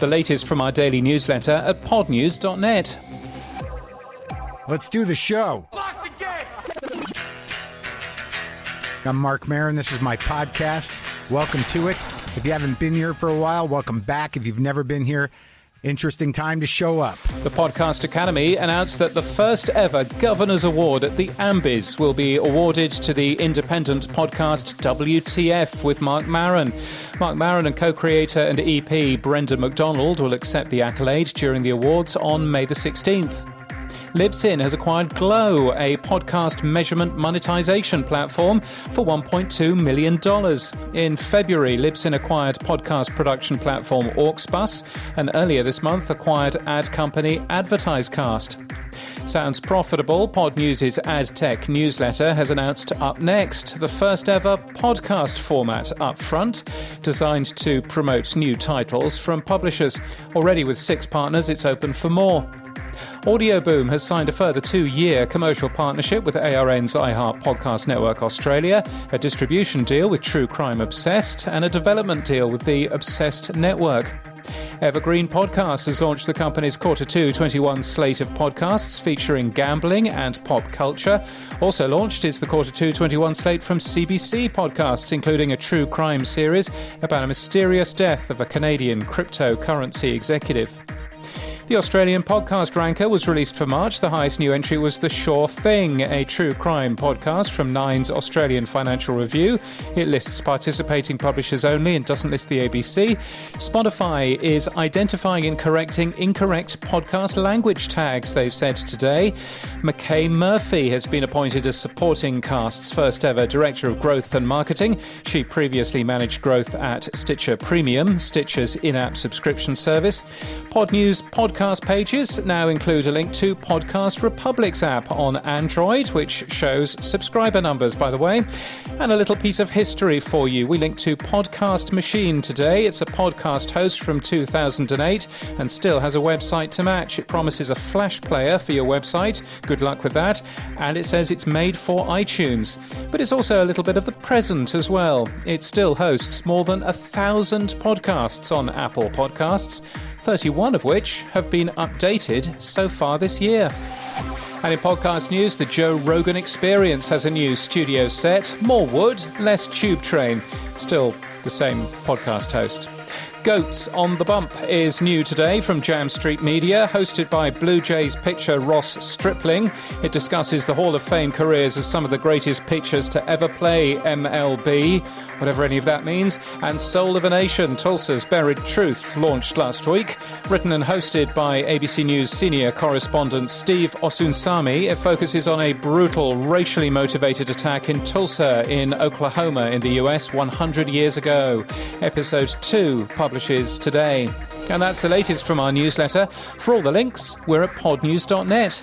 The latest from our daily newsletter at podnews.net. Let's do the show. Lock the gate! I'm Mark Maron. This is my podcast. Welcome to it. If you haven't been here for a while, welcome back. If you've never been here, interesting time to show up. The Podcast Academy announced that the first ever Governor's Award at the Ambies will be awarded to the independent podcast WTF with Mark Maron. Mark Maron and co-creator and EP Brendan McDonald will accept the accolade during the awards on May the 16th. Libsyn has acquired Glow, a podcast measurement monetization platform, for $1.2 million. In February, Libsyn acquired podcast production platform Auxbus, and earlier this month acquired ad company AdvertiseCast. Sounds profitable. Pod News' ad tech newsletter has announced Up Next, the first ever podcast format up front, designed to promote new titles from publishers. Already with 6 partners, it's open for more. Audioboom has signed a further 2-year commercial partnership with ARN's iHeart Podcast Network Australia, a distribution deal with True Crime Obsessed, and a development deal with the Obsessed Network. Evergreen Podcasts has launched the company's Q2 21 slate of podcasts featuring gambling and pop culture. Also launched is the Q2 21 slate from CBC Podcasts, including a true crime series about a mysterious death of a Canadian cryptocurrency executive. The Australian Podcast Ranker was released for March. The highest new entry was The Sure Thing, a true crime podcast from Nine's Australian Financial Review. It lists participating publishers only and doesn't list the ABC. Spotify is identifying and correcting incorrect podcast language tags, they've said today. McKay Murphy has been appointed as Supporting Cast's first ever Director of Growth and Marketing. She previously managed growth at Stitcher Premium, Stitcher's in-app subscription service. Pod News podcast pages now include a link to Podcast Republic's app on Android, which shows subscriber numbers, by the way, and a little piece of history for you. We link to Podcast Machine today. It's a podcast host from 2008 and still has a website to match. It promises a Flash player for your website. Good luck with that. And it says it's made for iTunes. But it's also a little bit of the present as well. It still hosts more than 1,000 podcasts on Apple Podcasts, 31 of which have been updated so far this year. And in podcast news, the Joe Rogan Experience has a new studio set. More wood, less tube train. Still the same podcast host. Goats on the Bump is new today from Jam Street Media, hosted by Blue Jays pitcher Ross Stripling. It discusses the Hall of Fame careers of some of the greatest pitchers to ever play MLB, whatever any of that means, and Soul of a Nation, Tulsa's Buried Truth, launched last week. Written and hosted by ABC News senior correspondent Steve Osunsami, it focuses on a brutal, racially motivated attack in Tulsa in Oklahoma in the US 100 years ago. Episode 2 publishes today. And that's the latest from our newsletter. For all the links, we're at podnews.net.